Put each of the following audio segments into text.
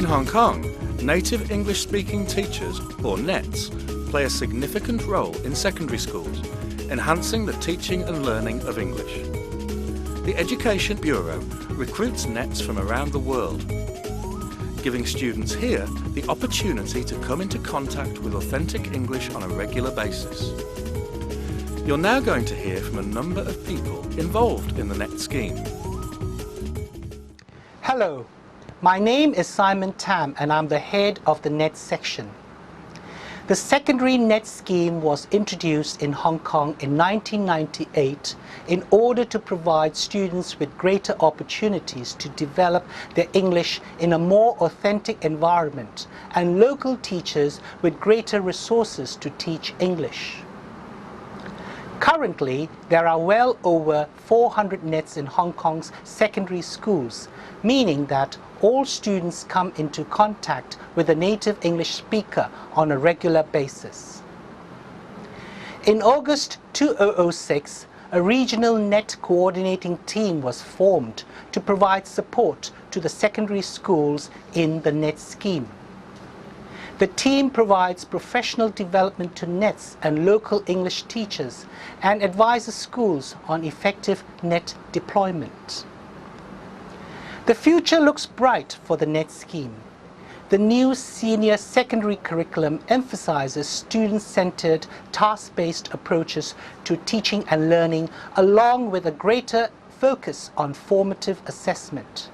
Hong Kong, native English-speaking teachers, or NETs, play a significant role in secondary schools, enhancing the teaching and learning of English. The Education Bureau recruits NETs from around the world, giving students here the opportunity to come into contact with authentic English on a regular basis. You're now going to hear from a number of people involved in the NET scheme. Hello, my name is Simon Tam and I'm the head of the NET section. The secondary NET scheme was introduced in Hong Kong in 1998 in order to provide students with greater opportunities to develop their English in a more authentic environment and local teachers with greater resources to teach English. Currently, there are well over 400 NETs in Hong Kong's secondary schools, meaning that all students come into contact with a native English speaker on a regular basis. In August 2006, a regional NET coordinating team was formed to provide support to the secondary schools in the NET scheme. The team provides professional development to NETs and local English teachers and advises schools on effective NET deployment. The future looks bright for the NET scheme. The new senior secondary curriculum emphasizes student-centered, task-based approaches to teaching and learning, along with a greater focus on formative assessment.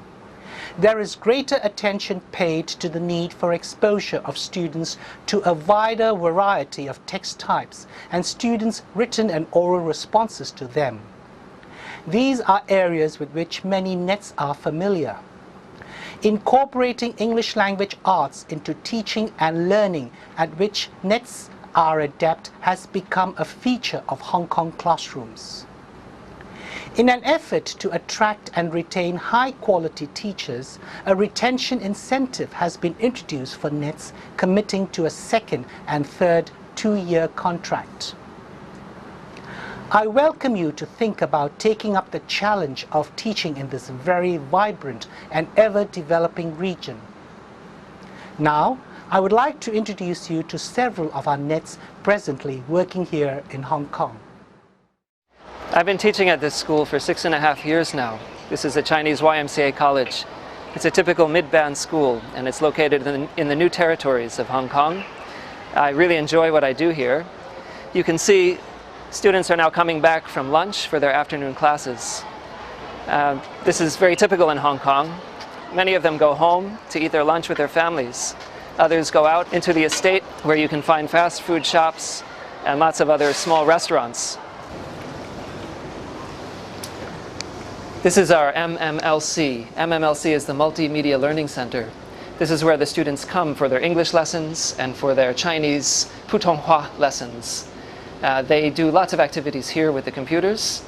There is greater attention paid to the need for exposure of students to a wider variety of text types and students' written and oral responses to them. These are areas with which many NETs are familiar. Incorporating English language arts into teaching and learning at which NETs are adept has become a feature of Hong Kong classrooms. In an effort to attract and retain high-quality teachers, a retention incentive has been introduced for NETs committing to a second and third two-year contract. I welcome you to think about taking up the challenge of teaching in this very vibrant and ever-developing region. Now, I would like to introduce you to several of our NETs presently working here in Hong Kong. I've been teaching at this school for 6.5 years now. This is a Chinese YMCA college. It's a typical mid-band school and it's located in the new territories of Hong Kong. I really enjoy what I do here. You can see students are now coming back from lunch for their afternoon classes. This is very typical in Hong Kong. Many of them go home to eat their lunch with their families. Others go out into the estate where you can find fast food shops and lots of other small restaurants. This is our MMLC. MMLC is the Multimedia Learning Center. This is where the students come for their English lessons and for their Chinese Putonghua lessons. They do lots of activities here with the computers.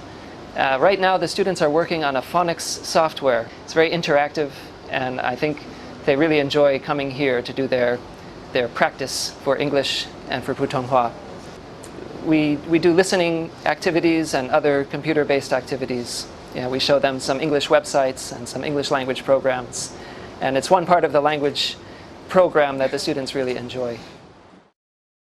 Right now the students are working on a phonics software. It's very interactive and I think they really enjoy coming here to do their practice for English and for Putonghua. We do listening activities and other computer-based activities. Yeah, we show them some English websites and some English language programs. And it's one part of the language program that the students really enjoy.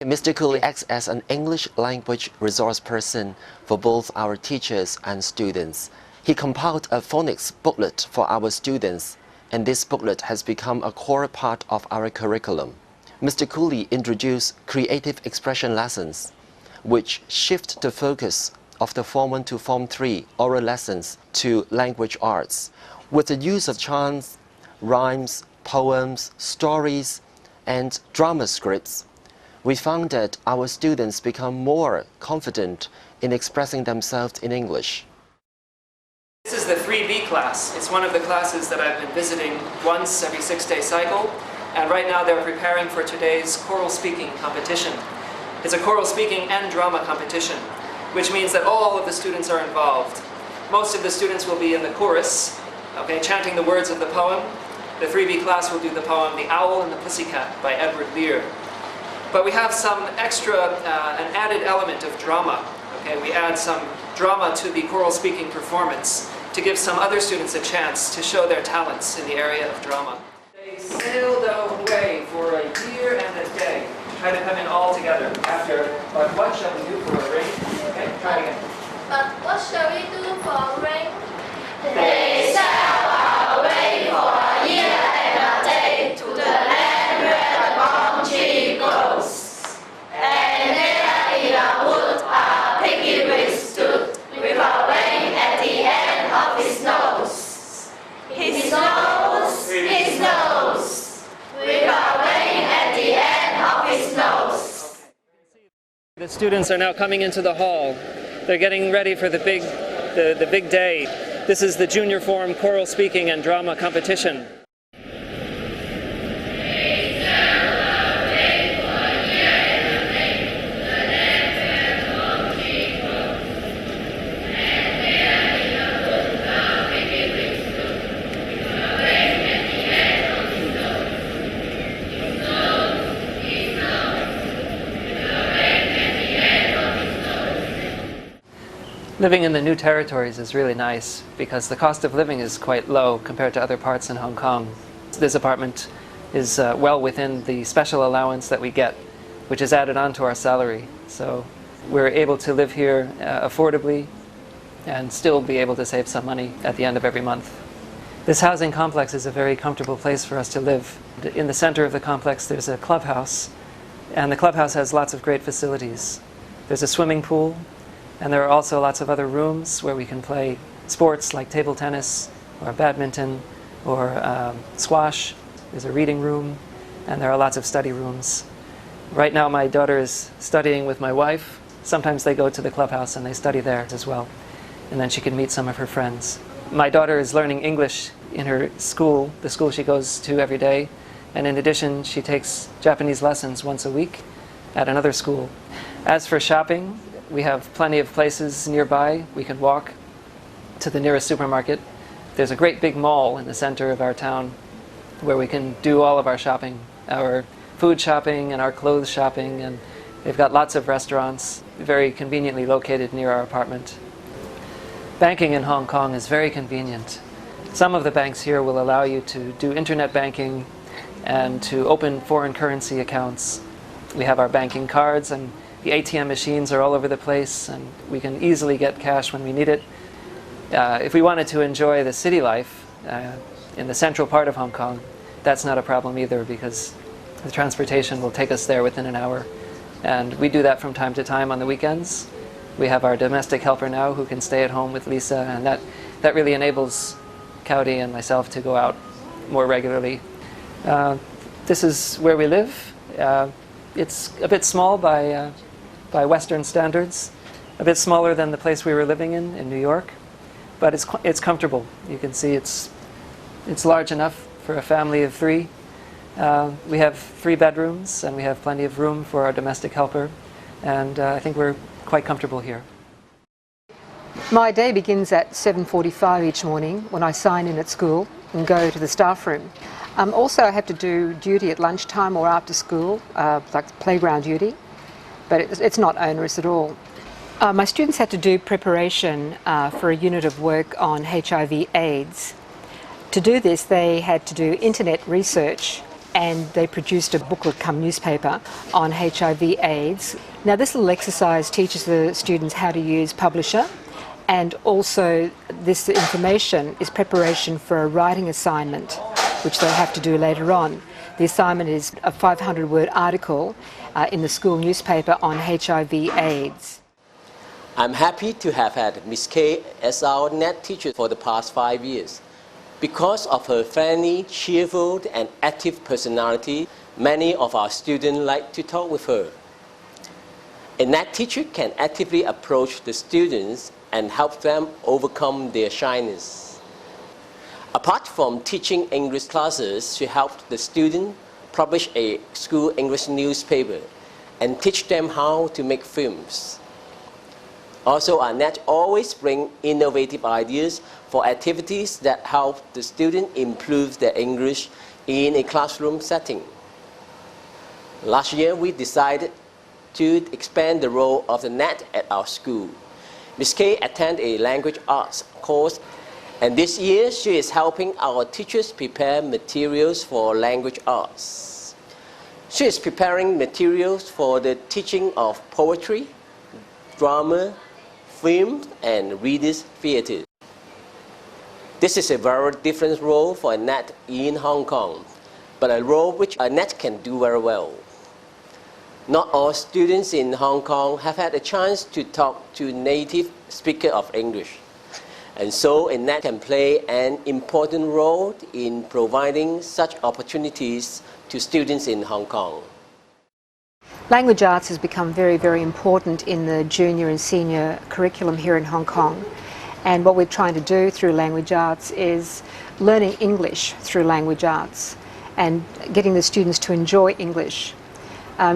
Mr. Cooley acts as an English language resource person for both our teachers and students. He compiled a phonics booklet for our students, and this booklet has become a core part of our curriculum. Mr. Cooley introduced creative expression lessons, which shift the focus of the Form 1 to Form 3 oral lessons to language arts. With the use of chants, rhymes, poems, stories, and drama scripts, we found that our students become more confident in expressing themselves in English. This is the 3B class. It's one of the classes that I've been visiting once every 6-day cycle, and right now they're preparing for today's choral speaking competition. It's a choral speaking and drama competition, which means that all of the students are involved. Most of the students will be in the chorus, chanting the words of the poem. The 3B class will do the poem The Owl and the Pussycat by Edward Lear. But we have some extra, an added element of drama. We add some drama to the choral speaking performance to give some other students a chance to show their talents in the area of drama. sailed away for a year and a day to try to come in all together after, but what shall we do for a ring? Okay, try it again. But what shall we do for rain? They sail away for a year and a day to the land where the palm tree grows. And there in a wood a piggy wig stood, with a ring at the end of his nose. His nose, his nose, with a ring at the end of his nose. The students are now coming into the hall. They're getting ready for the big day. This is the junior form choral speaking and drama competition. Living in the new territories is really nice because the cost of living is quite low compared to other parts in Hong Kong. This apartment is well within the special allowance that we get, which is added on to our salary. So we're able to live here affordably and still be able to save some money at the end of every month. This housing complex is a very comfortable place for us to live. In the center of the complex there's a clubhouse, and the clubhouse has lots of great facilities. There's a swimming pool, and there are also lots of other rooms where we can play sports like table tennis or badminton or squash. There's a reading room, and there are lots of study rooms. Right now my daughter is studying with my wife. Sometimes they go to the clubhouse and they study there as well. And then she can meet some of her friends. My daughter is learning English in her school, the school she goes to every day. And in addition, she takes Japanese lessons once a week at another school. As for shopping, we have plenty of places nearby. We can walk to the nearest supermarket. There's a great big mall in the center of our town where we can do all of our shopping, our food shopping and our clothes shopping, and they've got lots of restaurants very conveniently located near our apartment. Banking in Hong Kong is very convenient. Some of the banks here will allow you to do internet banking and to open foreign currency accounts. We have our banking cards, and the ATM machines are all over the place, and we can easily get cash when we need it. If we wanted to enjoy the city life in the central part of Hong Kong, that's not a problem either, because the transportation will take us there within an hour. And we do that from time to time on the weekends. We have our domestic helper now who can stay at home with Lisa, and that really enables Cowdy and myself to go out more regularly. This is where we live. It's a bit small by Western standards, a bit smaller than the place we were living in New York, but it's comfortable. You can see it's large enough for a family of three. We have 3 bedrooms, and we have plenty of room for our domestic helper, and I think we're quite comfortable here. My day begins at 7:45 each morning when I sign in at school and go to the staff room. Also, I have to do duty at lunchtime or after school, like playground duty, but it's not onerous at all. My students had to do preparation for a unit of work on HIV/AIDS. To do this, they had to do internet research, and they produced a booklet cum newspaper on HIV/AIDS. Now, this little exercise teaches the students how to use Publisher, and also this information is preparation for a writing assignment, which they'll have to do later on. The assignment is a 500-word article in the school newspaper on HIV/AIDS. I'm happy to have had Miss K as our NET teacher for the past 5 years. Because of her friendly, cheerful, and active personality, many of our students like to talk with her. A NET teacher can actively approach the students and help them overcome their shyness. Apart from teaching English classes, she helped the students publish a school English newspaper and teach them how to make films. Also, our NET always bring innovative ideas for activities that help the student improve their English in a classroom setting. Last year, we decided to expand the role of the NET at our school. Ms. K attended a language arts course And this year, she is helping our teachers prepare materials for language arts. She is preparing materials for the teaching of poetry, drama, film, and readers' theatre. This is a very different role for Annette in Hong Kong, but a role which Annette can do very well. Not all students in Hong Kong have had a chance to talk to native speakers of English. And so Annette can play an important role in providing such opportunities to students in Hong Kong. Language arts has become very, very important in the junior and senior curriculum here in Hong Kong. And what we're trying to do through language arts is learning English through language arts and getting the students to enjoy English.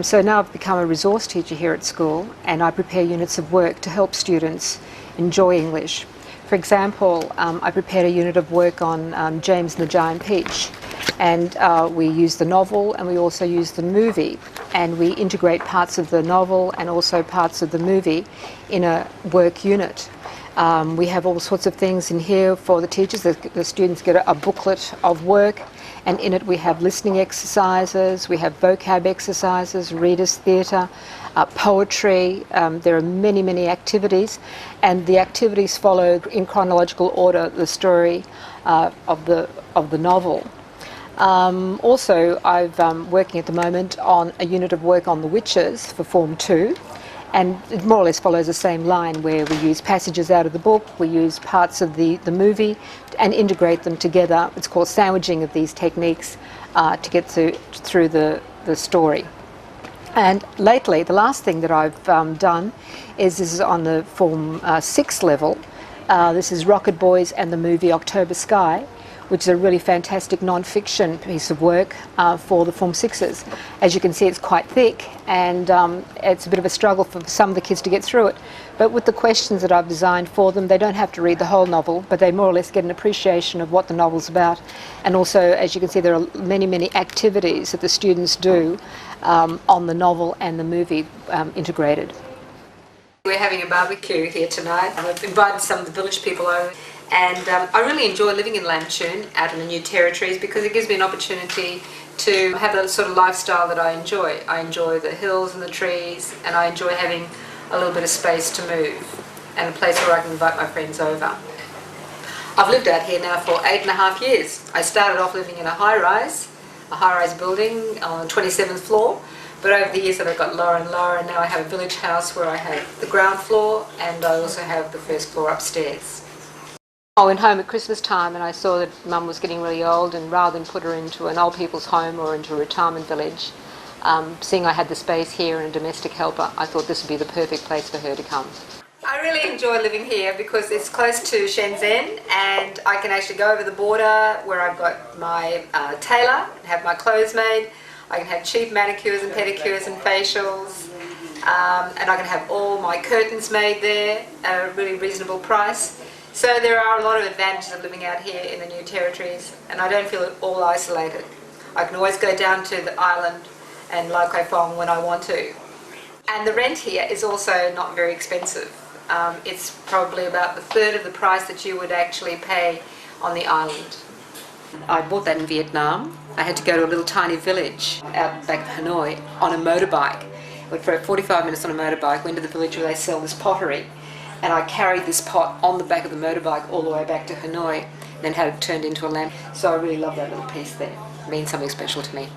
So now I've become a resource teacher here at school, and I prepare units of work to help students enjoy English. For example, I prepared a unit of work on James and the Giant Peach, and we use the novel and we also use the movie, and we integrate parts of the novel and also parts of the movie in a work unit. We have all sorts of things in here for the teachers. The students get a booklet of work, and in it we have listening exercises, we have vocab exercises, readers' theatre, poetry. There are many, many activities, and the activities follow in chronological order the story of the novel. Also, I'm working at the moment on a unit of work on the witches for Form 2. And it more or less follows the same line, where we use passages out of the book, we use parts of the movie and integrate them together. It's called sandwiching of these techniques to get through the story. And lately, the last thing that I've done is this is on the Form 6 level. This is Rocket Boys and the movie October Sky, which is a really fantastic non-fiction piece of work for the Form 6s. As you can see, it's quite thick, and it's a bit of a struggle for some of the kids to get through it. But with the questions that I've designed for them, they don't have to read the whole novel, but they more or less get an appreciation of what the novel's about. And also, as you can see, there are many, many activities that the students do on the novel and the movie integrated. We're having a barbecue here tonight. I've invited some of the village people over. And I really enjoy living in Lam Chun, out in the New Territories, because it gives me an opportunity to have the sort of lifestyle that I enjoy. I enjoy the hills and the trees, and I enjoy having a little bit of space to move and a place where I can invite my friends over. I've lived out here now for 8.5 years. I started off living in a high-rise building on the 27th floor, but over the years I've got lower and lower, and now I have a village house where I have the ground floor and I also have the first floor upstairs. I went home at Christmas time and I saw that Mum was getting really old, and rather than put her into an old people's home or into a retirement village, seeing I had the space here and a domestic helper, I thought this would be the perfect place for her to come. I really enjoy living here because it's close to Shenzhen, and I can actually go over the border where I've got my tailor and have my clothes made. I can have cheap manicures and pedicures and facials, and I can have all my curtains made there at a really reasonable price. So there are a lot of advantages of living out here in the New Territories, and I don't feel at all isolated. I can always go down to the island and Lau Kai Fong when I want to. And the rent here is also not very expensive. It's probably about the third of the price that you would actually pay on the island. I bought that in Vietnam. I had to go to a little tiny village out back of Hanoi on a motorbike. I went for 45 minutes on a motorbike, went to the village where they sell this pottery, and I carried this pot on the back of the motorbike all the way back to Hanoi, and then had it turned into a lamp. So I really love that little piece there. It means something special to me.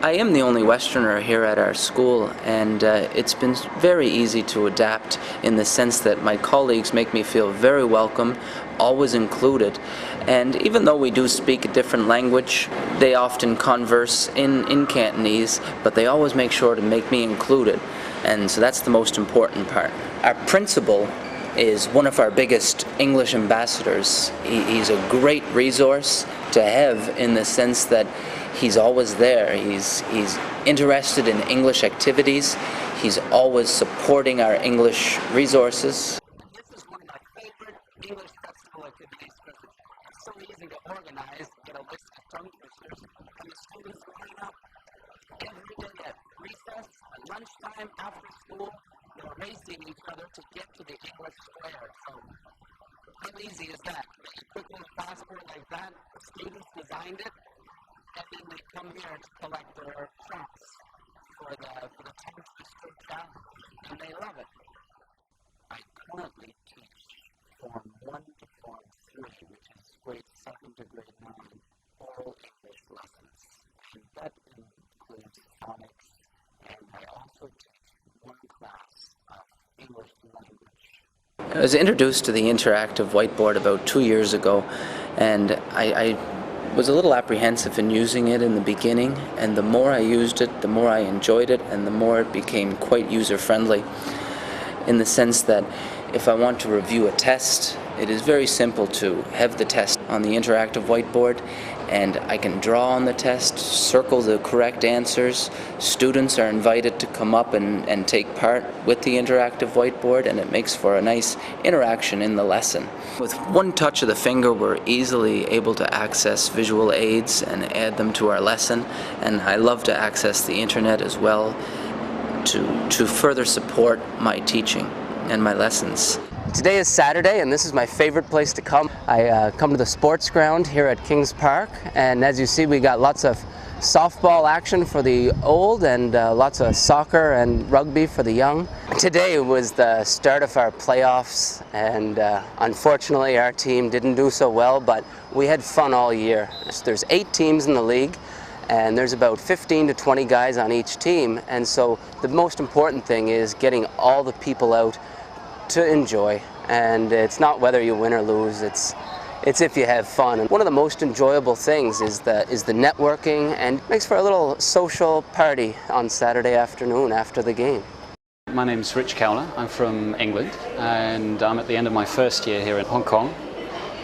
I am the only Westerner here at our school, and it's been very easy to adapt in the sense that my colleagues make me feel very welcome, always included, and even though we do speak a different language, they often converse in Cantonese, but they always make sure to make me included, and so that's the most important part. Our principal is one of our biggest English ambassadors. He's a great resource to have in the sense that he's always there. He's interested in English activities. He's always supporting our English resources. This is one of my favorite English festivals. time after school, they're racing each other to get to the English square. So how easy is that? You put in a passport like that, the students designed it, and then they come here to collect their tracts for the 10th district track, and they love it. I currently teach Form 1 to Form 3, which is grade 7 to grade 9, oral English lessons. And that includes phonics, and I also teach one class of English language. I was introduced to the interactive whiteboard about 2 years ago, and I was a little apprehensive in using it in the beginning, and the more I used it, the more I enjoyed it, and the more it became quite user-friendly, in the sense that if I want to review a test, it is very simple to have the test on the interactive whiteboard, and I can draw on the test, circle the correct answers. Students are invited to come up and take part with the interactive whiteboard, and it makes for a nice interaction in the lesson. With one touch of the finger, we're easily able to access visual aids and add them to our lesson, and I love to access the internet as well to further support my teaching and my lessons. Today is Saturday, and this is my favorite place to come. I come to the sports ground here at Kings Park, and as you see, we got lots of softball action for the old and lots of soccer and rugby for the young. Today was the start of our playoffs, and unfortunately our team didn't do so well, but we had fun all year. There's 8 teams in the league, and there's about 15 to 20 guys on each team, and so the most important thing is getting all the people out to enjoy, and it's not whether you win or lose, it's if you have fun. And one of the most enjoyable things is the networking, and makes for a little social party on Saturday afternoon after the game. My name's Rich Cowler. I'm from England, and I'm at the end of my first year here in Hong Kong,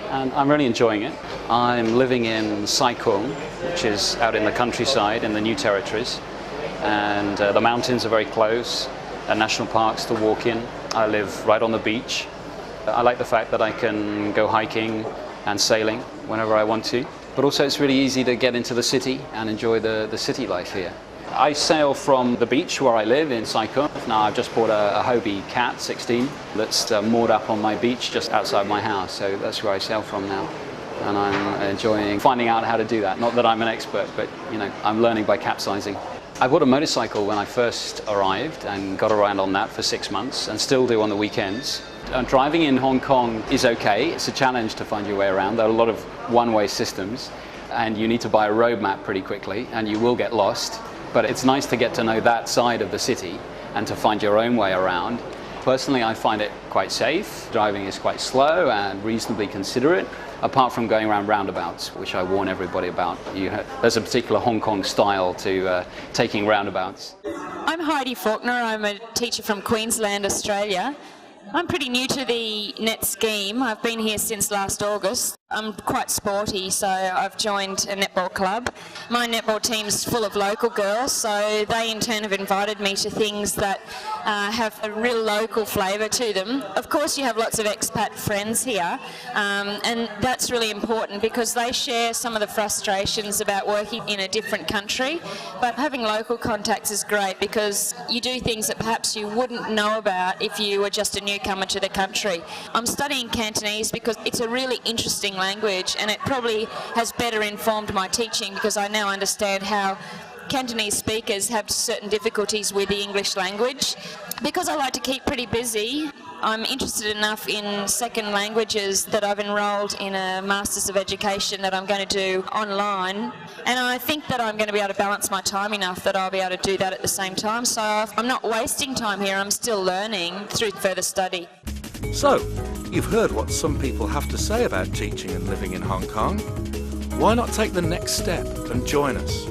and I'm really enjoying it. I'm living in Sai Kung, which is out in the countryside in the New Territories, and the mountains are very close, national parks to walk in. I live right on the beach. I like the fact that I can go hiking and sailing whenever I want to, but also it's really easy to get into the city and enjoy the city life here. I sail from the beach where I live in Sai Kung. Now I've just bought a Hobie Cat 16 that's moored up on my beach just outside my house, so that's where I sail from now. And I'm enjoying finding out how to do that. Not that I'm an expert, but you know, I'm learning by capsizing. I bought a motorcycle when I first arrived and got around on that for 6 months and still do on the weekends. Driving in Hong Kong is okay. It's a challenge to find your way around. There are a lot of one-way systems and you need to buy a road map pretty quickly and you will get lost. But it's nice to get to know that side of the city and to find your own way around. Personally, I find it quite safe. Driving is quite slow and reasonably considerate, apart from going around roundabouts, which I warn everybody about. There's a particular Hong Kong style to taking roundabouts. I'm Heidi Faulkner. I'm a teacher from Queensland, Australia. I'm pretty new to the net scheme. I've been here since last August. I'm quite sporty, so I've joined a netball club. My netball team's full of local girls, so they in turn have invited me to things that have a real local flavour to them. Of course you have lots of expat friends here, and that's really important because they share some of the frustrations about working in a different country, but having local contacts is great because you do things that perhaps you wouldn't know about if you were just a newcomer to the country. I'm studying Cantonese because it's a really interesting language, and it probably has better informed my teaching because I now understand how Cantonese speakers have certain difficulties with the English language. Because I like to keep pretty busy, I'm interested enough in second languages that I've enrolled in a Masters of Education that I'm going to do online, and I think that I'm going to be able to balance my time enough that I'll be able to do that at the same time, so I'm not wasting time here, I'm still learning through further study. So, you've heard what some people have to say about teaching and living in Hong Kong. Why not take the next step and join us?